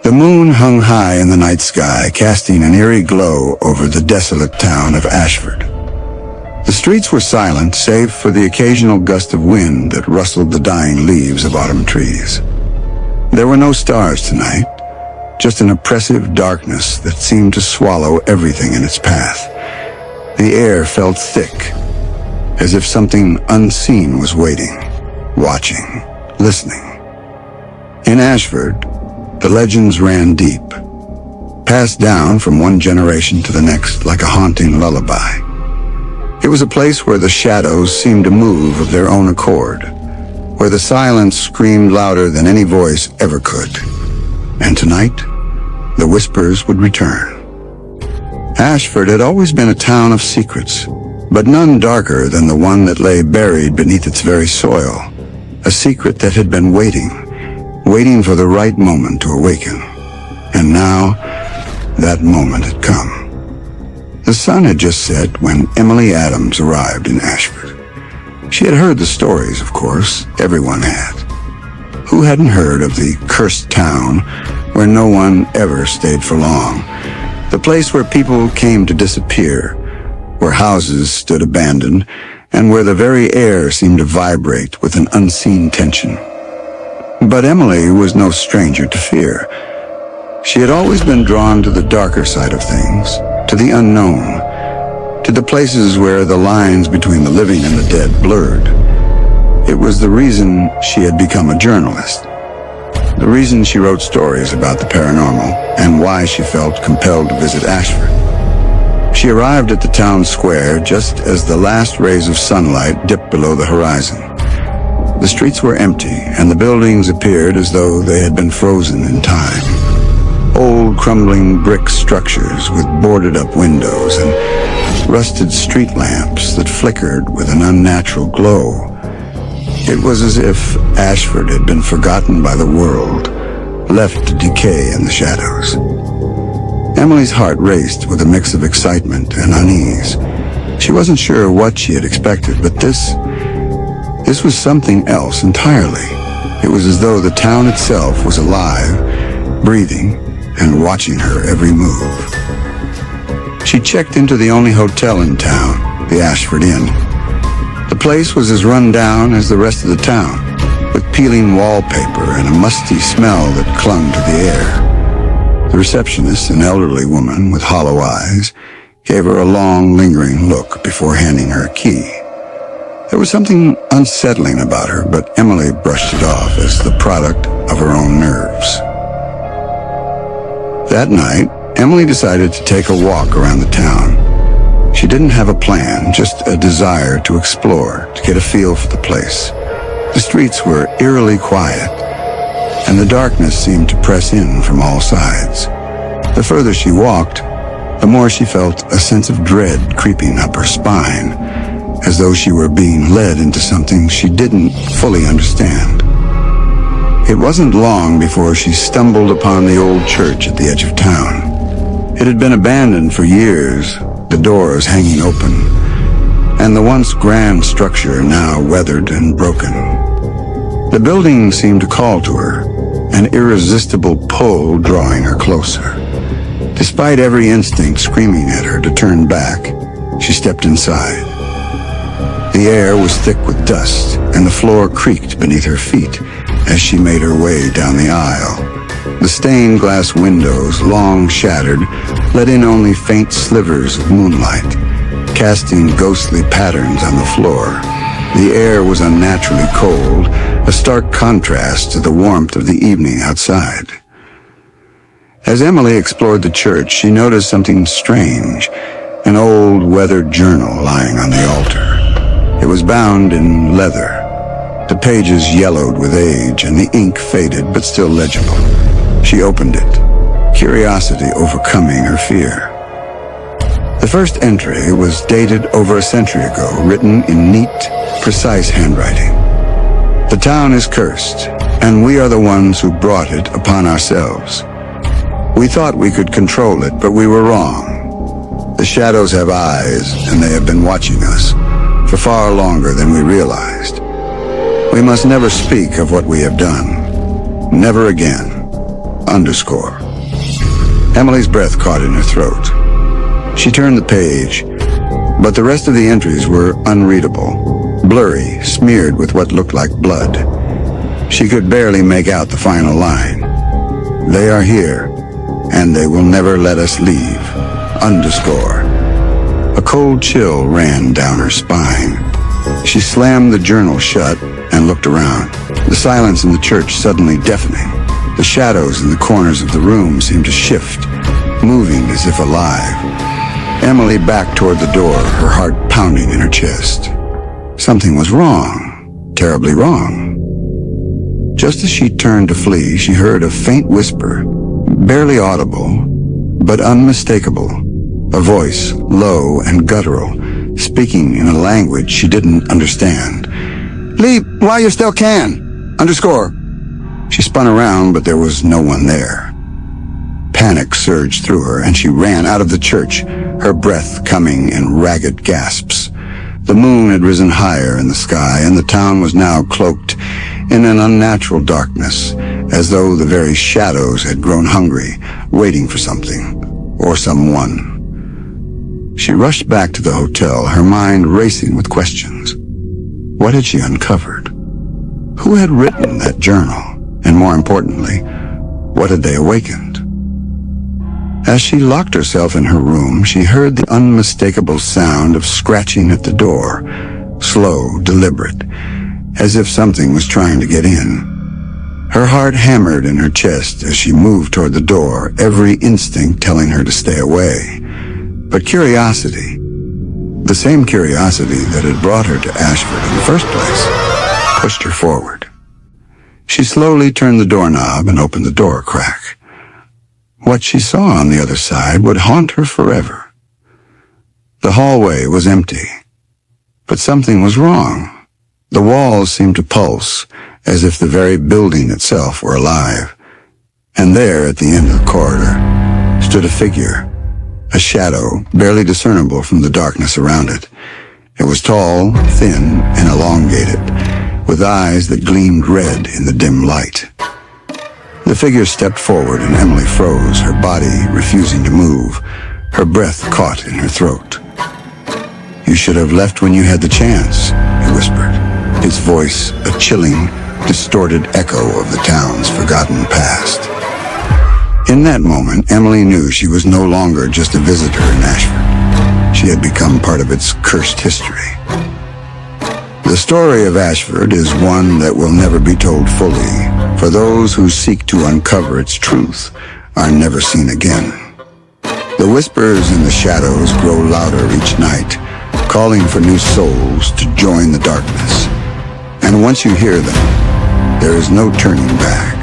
The moon hung high in the night sky, casting an eerie glow over the desolate town of Ashford. The streets were silent, save for the occasional gust of wind that rustled the dying leaves of autumn trees. There were no stars tonight, just an oppressive darkness that seemed to swallow everything in its path. The air felt thick, as if something unseen was waiting, watching, listening. In Ashford, the legends ran deep, passed down from one generation to the next like a haunting lullaby. It was a place where the shadows seemed to move of their own accord, where the silence screamed louder than any voice ever could. And tonight, the whispers would return. Ashford had always been a town of secrets, but none darker than the one that lay buried beneath its very soil, a secret that had been waiting for the right moment to awaken. And now, that moment had come. The sun had just set when Emily Adams arrived in Ashford. She had heard the stories, of course. Everyone had. Who hadn't heard of the cursed town where no one ever stayed for long? The place where people came to disappear, where houses stood abandoned, and where the very air seemed to vibrate with an unseen tension. But Emily was no stranger to fear. She had always been drawn to the darker side of things, to the unknown, to the places where the lines between the living and the dead blurred. It was the reason she had become a journalist, the reason she wrote stories about the paranormal, and why she felt compelled to visit Ashford. She arrived at the town square just as the last rays of sunlight dipped below the horizon. The streets were empty, and the buildings appeared as though they had been frozen in time. Old, crumbling brick structures with boarded-up windows and rusted street lamps that flickered with an unnatural glow. It was as if Ashford had been forgotten by the world, left to decay in the shadows. Emily's heart raced with a mix of excitement and unease. She wasn't sure what she had expected, but this was something else entirely. It was as though the town itself was alive, breathing, and watching her every move. She checked into the only hotel in town, the Ashford Inn. The place was as run down as the rest of the town, with peeling wallpaper and a musty smell that clung to the air. The receptionist, an elderly woman with hollow eyes, gave her a long, lingering look before handing her a key. There was something unsettling about her, but Emily brushed it off as the product of her own nerves. That night, Emily decided to take a walk around the town. She didn't have a plan, just a desire to explore, to get a feel for the place. The streets were eerily quiet, and the darkness seemed to press in from all sides. The further she walked, the more she felt a sense of dread creeping up her spine, as though she were being led into something she didn't fully understand. It wasn't long before she stumbled upon the old church at the edge of town. It had been abandoned for years, the doors hanging open, and the once grand structure now weathered and broken. The building seemed to call to her, an irresistible pull drawing her closer. Despite every instinct screaming at her to turn back, she stepped inside. The air was thick with dust, and the floor creaked beneath her feet as she made her way down the aisle. The stained glass windows, long shattered, let in only faint slivers of moonlight, casting ghostly patterns on the floor. The air was unnaturally cold, a stark contrast to the warmth of the evening outside. As Emily explored the church, she noticed something strange, an old weathered journal lying on the altar. It was bound in leather. The pages yellowed with age, and the ink faded but still legible. She opened it, curiosity overcoming her fear. The first entry was dated over a century ago, written in neat, precise handwriting. The town is cursed, and we are the ones who brought it upon ourselves. We thought we could control it, but we were wrong. The shadows have eyes, and they have been watching us for far longer than we realized. We must never speak of what we have done. Never again. underscore. Emily's breath caught in her throat. She turned the page, but the rest of the entries were unreadable, blurry, smeared with what looked like blood. She could barely make out the final line. They are here, and they will never let us leave. Underscore. A cold chill ran down her spine. She slammed the journal shut and looked around. The silence in the church suddenly deafening. The shadows in the corners of the room seemed to shift, moving as if alive. Emily backed toward the door, her heart pounding in her chest. Something was wrong, terribly wrong. Just as she turned to flee, she heard a faint whisper, barely audible, but unmistakable. A voice, low and guttural, speaking in a language she didn't understand. "Leave while you still can. Underscore." She spun around, but there was no one there. Panic surged through her, and she ran out of the church, her breath coming in ragged gasps. The moon had risen higher in the sky, and the town was now cloaked in an unnatural darkness, as though the very shadows had grown hungry, waiting for something, or someone. She rushed back to the hotel, her mind racing with questions. What had she uncovered? Who had written that journal? And more importantly, what had they awakened? As she locked herself in her room, she heard the unmistakable sound of scratching at the door, slow, deliberate, as if something was trying to get in. Her heart hammered in her chest as she moved toward the door, every instinct telling her to stay away. But curiosity, the same curiosity that had brought her to Ashford in the first place, pushed her forward. She slowly turned the doorknob and opened the door a crack. What she saw on the other side would haunt her forever. The hallway was empty, but something was wrong. The walls seemed to pulse, as if the very building itself were alive. And there, at the end of the corridor, stood a figure, a shadow barely discernible from the darkness around it. It was tall, thin, and elongated, with eyes that gleamed red in the dim light. The figure stepped forward and Emily froze, her body refusing to move, her breath caught in her throat. "You should have left when you had the chance," he whispered, his voice a chilling, distorted echo of the town's forgotten past. In that moment, Emily knew she was no longer just a visitor in Ashford. She had become part of its cursed history. The story of Ashford is one that will never be told fully, for those who seek to uncover its truth are never seen again. The whispers in the shadows grow louder each night, calling for new souls to join the darkness. And once you hear them, there is no turning back.